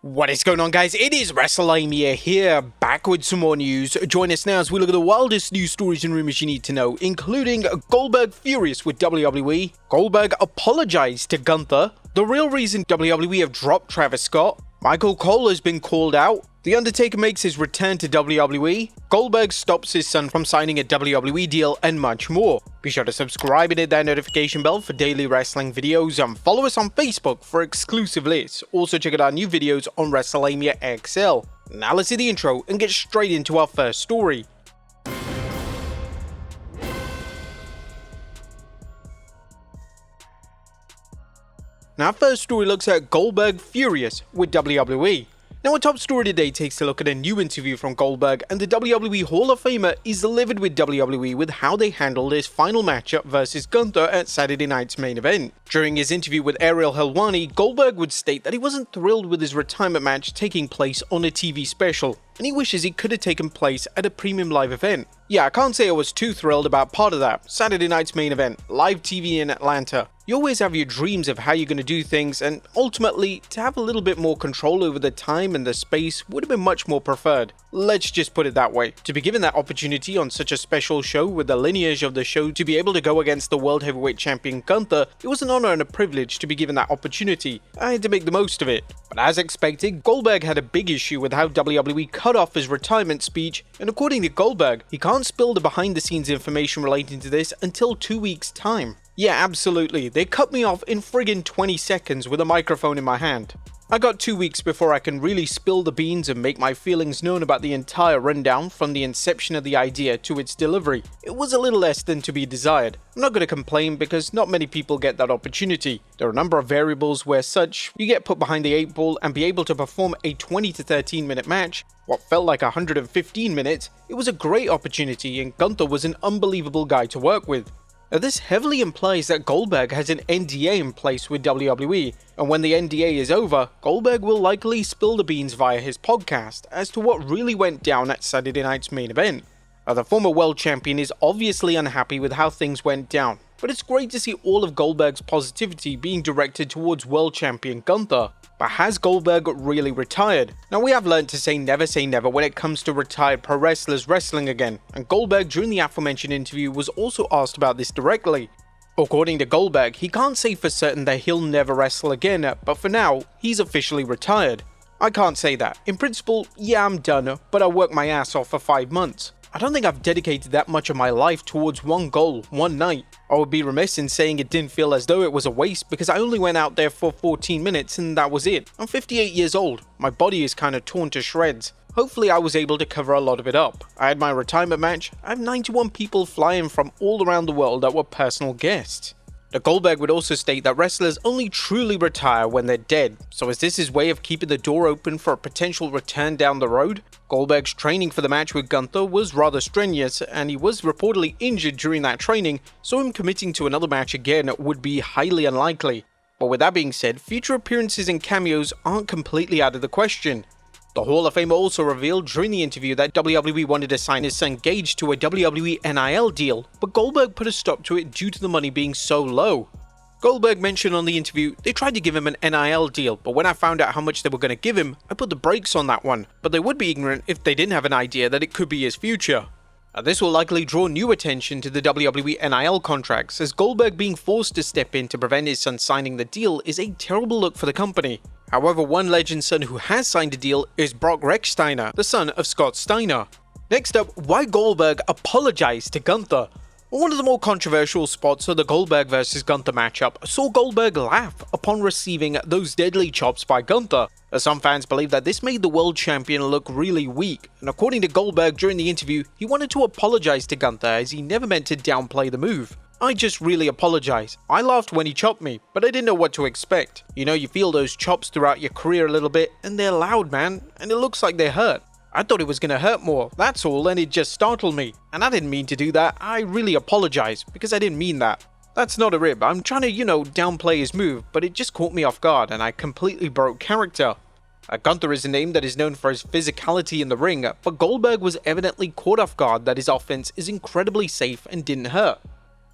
What is going on, guys? It is Wrestlelamia here, back with some more news. Join us now as we look at the wildest news stories and rumors you need to know, including Goldberg furious with WWE, Goldberg apologized to Gunther, the real reason WWE have dropped Travis Scott, Michael Cole has been called out, The Undertaker makes his return to WWE, Goldberg stops his son from signing a WWE deal, and much more. Be sure to subscribe and hit that notification bell for daily wrestling videos, and follow us on Facebook for exclusive lists. Also check out our new videos on Wrestlelamia XL. Now let's see the intro and get straight into our first story. Now our first story looks at Goldberg furious with WWE. Now our top story today takes a look at a new interview from Goldberg, and the WWE Hall of Famer is livid with WWE with how they handled his final matchup versus Gunther at Saturday night's main event. During his interview with Ariel Helwani, Goldberg would state that he wasn't thrilled with his retirement match taking place on a TV special, and he wishes it could have taken place at a premium live event. Yeah, I can't say I was too thrilled about part of that. Saturday night's main event, live TV in Atlanta. You always have your dreams of how you're going to do things, and ultimately, to have a little bit more control over the time and the space would have been much more preferred. Let's just put it that way. To be given that opportunity on such a special show with the lineage of the show to be able to go against the World Heavyweight Champion Gunther, it was an honor and a privilege to be given that opportunity. I had to make the most of it. But as expected, Goldberg had a big issue with how WWE cut off his retirement speech, and according to Goldberg, he can't spill the behind the scenes information relating to this until 2 weeks' time. Yeah, absolutely. They cut me off in friggin' 20 seconds with a microphone in my hand. I got 2 weeks before I can really spill the beans and make my feelings known about the entire rundown from the inception of the idea to its delivery. It was a little less than to be desired. I'm not going to complain because not many people get that opportunity. There are a number of variables where such, you get put behind the 8 ball and be able to perform a 20 to 13 minute match. What felt like 115 minutes, it was a great opportunity, and Gunther was an unbelievable guy to work with. Now this heavily implies that Goldberg has an NDA in place with WWE, and when the NDA is over, Goldberg will likely spill the beans via his podcast as to what really went down at Saturday night's main event. Now the former world champion is obviously unhappy with how things went down, but it's great to see all of Goldberg's positivity being directed towards world champion Gunther. But has Goldberg really retired? Now we have learned to say never when it comes to retired pro wrestlers wrestling again, and Goldberg during the aforementioned interview was also asked about this directly. According to Goldberg, he can't say for certain that he'll never wrestle again, but for now, he's officially retired. I can't say that. In principle, yeah, I'm done, but I worked my ass off for 5 months. I don't think I've dedicated that much of my life towards one goal, one night. I would be remiss in saying it didn't feel as though it was a waste because I only went out there for 14 minutes and that was it. I'm 58 years old. My body is kind of torn to shreds. Hopefully I was able to cover a lot of it up. I had my retirement match. I have 91 people flying from all around the world that were personal guests. Now Goldberg would also state that wrestlers only truly retire when they're dead, so is this his way of keeping the door open for a potential return down the road? Goldberg's training for the match with Gunther was rather strenuous, and he was reportedly injured during that training, so him committing to another match again would be highly unlikely. But with that being said, future appearances and cameos aren't completely out of the question. The Hall of Famer also revealed during the interview that WWE wanted to sign his son Gage to a WWE NIL deal, but Goldberg put a stop to it due to the money being so low. Goldberg mentioned on the interview, they tried to give him an NIL deal, but when I found out how much they were going to give him, I put the brakes on that one, but they would be ignorant if they didn't have an idea that it could be his future. Now this will likely draw new attention to the WWE NIL contracts, as Goldberg being forced to step in to prevent his son signing the deal is a terrible look for the company. However, one legend's son who has signed a deal is Brock Rechsteiner, the son of Scott Steiner. Next up, why Goldberg apologized to Gunther. One of the more controversial spots of the Goldberg vs Gunther matchup saw Goldberg laugh upon receiving those deadly chops by Gunther, as some fans believe that this made the world champion look really weak, and according to Goldberg during the interview, he wanted to apologize to Gunther as he never meant to downplay the move. I just really apologize. I laughed when he chopped me, but I didn't know what to expect. You know, you feel those chops throughout your career a little bit, and they're loud, man, and it looks like they hurt. I thought it was gonna hurt more, that's all, and it just startled me. And I didn't mean to do that. I really apologize, because I didn't mean that. That's not a rib. I'm trying to, downplay his move, but it just caught me off guard, and I completely broke character. Gunther is a name that is known for his physicality in the ring, but Goldberg was evidently caught off guard that his offense is incredibly safe and didn't hurt.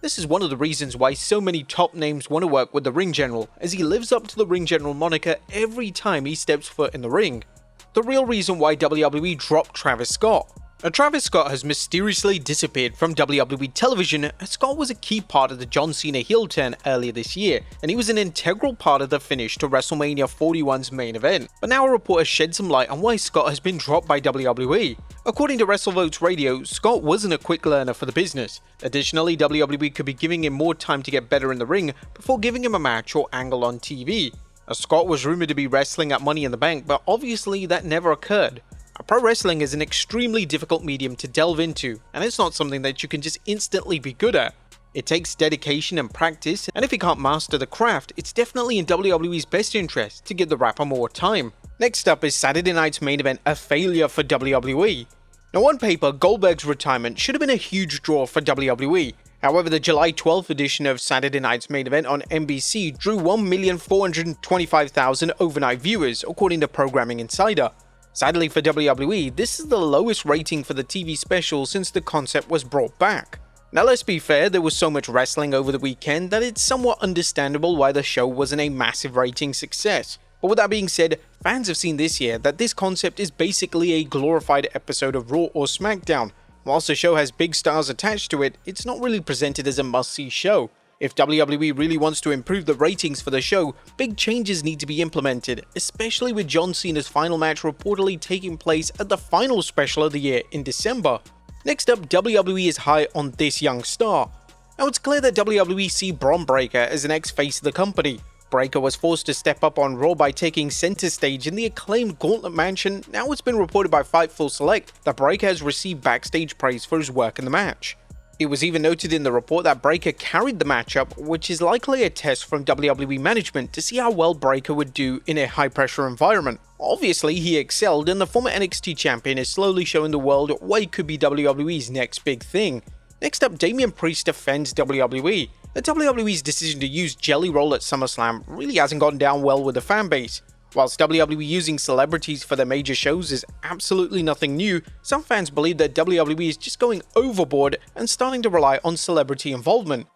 This is one of the reasons why so many top names want to work with the Ring General, as he lives up to the Ring General moniker every time he steps foot in the ring. The real reason why WWE dropped Travis Scott. Now, Travis Scott has mysteriously disappeared from WWE television, as Scott was a key part of the John Cena heel turn earlier this year, and he was an integral part of the finish to WrestleMania 41's main event. But now a report has shed some light on why Scott has been dropped by WWE. According to WrestleVotes Radio, Scott wasn't a quick learner for the business. Additionally, WWE could be giving him more time to get better in the ring before giving him a match or angle on TV. Now, Scott was rumored to be wrestling at Money in the Bank, but obviously that never occurred. Pro wrestling is an extremely difficult medium to delve into, and it's not something that you can just instantly be good at. It takes dedication and practice, and if you can't master the craft, it's definitely in WWE's best interest to give the rapper more time. Next up is Saturday night's main event, a failure for WWE. Now, on paper, Goldberg's retirement should have been a huge draw for WWE. However, the July 12th edition of Saturday night's main event on NBC drew 1,425,000 overnight viewers, according to Programming Insider. Sadly for WWE, this is the lowest rating for the TV special since the concept was brought back. Now, let's be fair, there was so much wrestling over the weekend that it's somewhat understandable why the show wasn't a massive rating success. But with that being said, fans have seen this year that this concept is basically a glorified episode of Raw or SmackDown. Whilst the show has big stars attached to it, it's not really presented as a must-see show. If WWE really wants to improve the ratings for the show, big changes need to be implemented, especially with John Cena's final match reportedly taking place at the final special of the year in December. Next up, WWE is high on this young star. Now, it's clear that WWE see Bron Breakker as an ex-face of the company. Breakker was forced to step up on Raw by taking center stage in the acclaimed Gauntlet match, and now it's been reported by Fightful Select that Breakker has received backstage praise for his work in the match. It was even noted in the report that Breakker carried the matchup, which is likely a test from WWE management to see how well Breakker would do in a high-pressure environment. Obviously, he excelled, and the former NXT champion is slowly showing the world why he could be WWE's next big thing. Next up, Damian Priest defends WWE. The WWE's decision to use Jelly Roll at SummerSlam really hasn't gone down well with the fanbase. Whilst WWE using celebrities for their major shows is absolutely nothing new, some fans believe that WWE is just going overboard and starting to rely on celebrity involvement.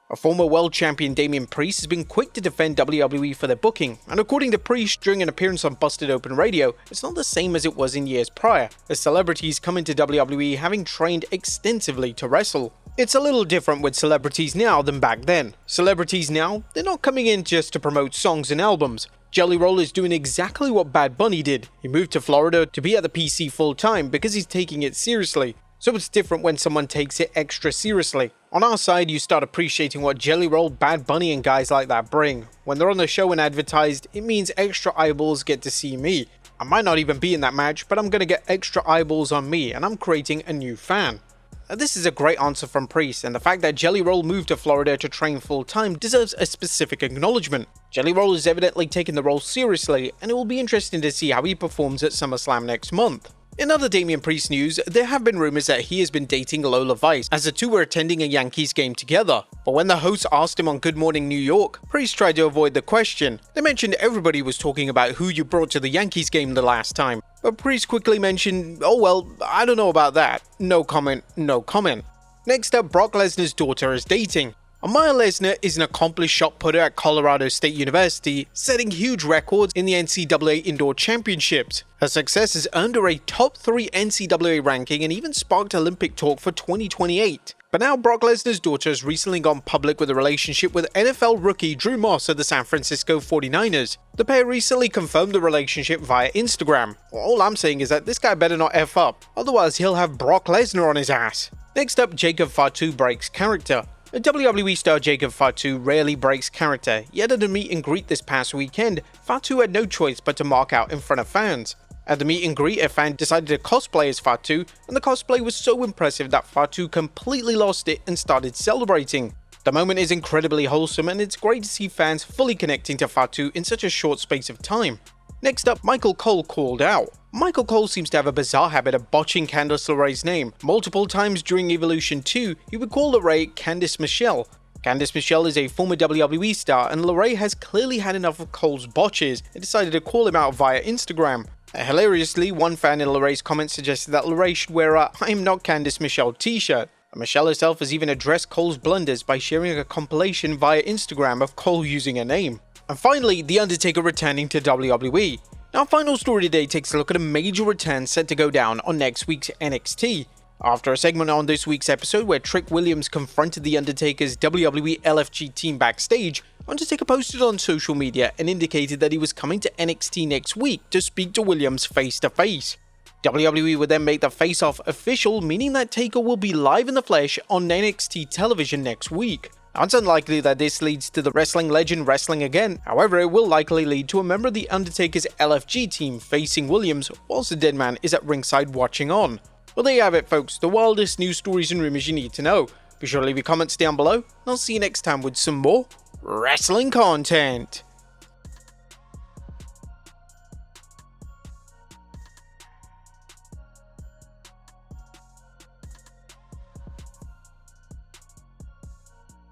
A former world champion Damian Priest has been quick to defend WWE for their booking, and according to Priest during an appearance on Busted Open Radio, it's not the same as it was in years prior, as celebrities come into WWE having trained extensively to wrestle. It's a little different with celebrities now than back then. Celebrities now, they're not coming in just to promote songs and albums. Jelly Roll is doing exactly what Bad Bunny did. He moved to Florida to be at the PC full time because he's taking it seriously. So it's different when someone takes it extra seriously. On our side, you start appreciating what Jelly Roll, Bad Bunny and guys like that bring. When they're on the show and advertised, it means extra eyeballs get to see me. I might not even be in that match, but I'm gonna get extra eyeballs on me and I'm creating a new fan. This is a great answer from Priest, and the fact that Jelly Roll moved to Florida to train full-time deserves a specific acknowledgement. Jelly Roll is evidently taking the role seriously, and it will be interesting to see how he performs at SummerSlam next month. In other Damian Priest news, there have been rumors that he has been dating Lola Vice, as the two were attending a Yankees game together. But when the host asked him on Good Morning New York, Priest tried to avoid the question. They mentioned everybody was talking about who you brought to the Yankees game the last time. But Priest quickly mentioned, oh well, I don't know about that. No comment, no comment. Next up, Brock Lesnar's daughter is dating. Amaya Lesnar is an accomplished shot putter at Colorado State University, setting huge records in the NCAA Indoor Championships. Her success has earned her a top 3 NCAA ranking and even sparked Olympic talk for 2028. But now Brock Lesnar's daughter has recently gone public with a relationship with NFL rookie Drew Moss of the San Francisco 49ers. The pair recently confirmed the relationship via Instagram. All I'm saying is that this guy better not F up, otherwise he'll have Brock Lesnar on his ass. Next up, Jacob Fatu breaks character. A WWE star Jacob Fatu rarely breaks character, yet at a meet and greet this past weekend, Fatu had no choice but to mark out in front of fans. At the meet and greet, a fan decided to cosplay as Fatu, and the cosplay was so impressive that Fatu completely lost it and started celebrating. The moment is incredibly wholesome, and it's great to see fans fully connecting to Fatu in such a short space of time. Next up, Michael Cole called out. Michael Cole seems to have a bizarre habit of botching Candice LeRae's name. Multiple times during Evolution 2, he would call LeRae Candice Michelle. Candice Michelle is a former WWE star, and LeRae has clearly had enough of Cole's botches and decided to call him out via Instagram. Hilariously, one fan in LeRae's comments suggested that LeRae should wear a "I'm not Candice Michelle" t-shirt. And Michelle herself has even addressed Cole's blunders by sharing a compilation via Instagram of Cole using her name. And finally, The Undertaker returning to WWE. Now, our final story today takes a look at a major return set to go down on next week's NXT. After a segment on this week's episode where Trick Williams confronted The Undertaker's WWE LFG team backstage, Undertaker posted on social media and indicated that he was coming to NXT next week to speak to Williams face to face. WWE would then make the face-off official, meaning that Taker will be live in the flesh on NXT television next week. Now, it's unlikely that this leads to the wrestling legend wrestling again, however it will likely lead to a member of The Undertaker's LFG team facing Williams whilst the dead man is at ringside watching on. Well, there you have it folks, the wildest news stories and rumors you need to know. Be sure to leave your comments down below, and I'll see you next time with some more wrestling content.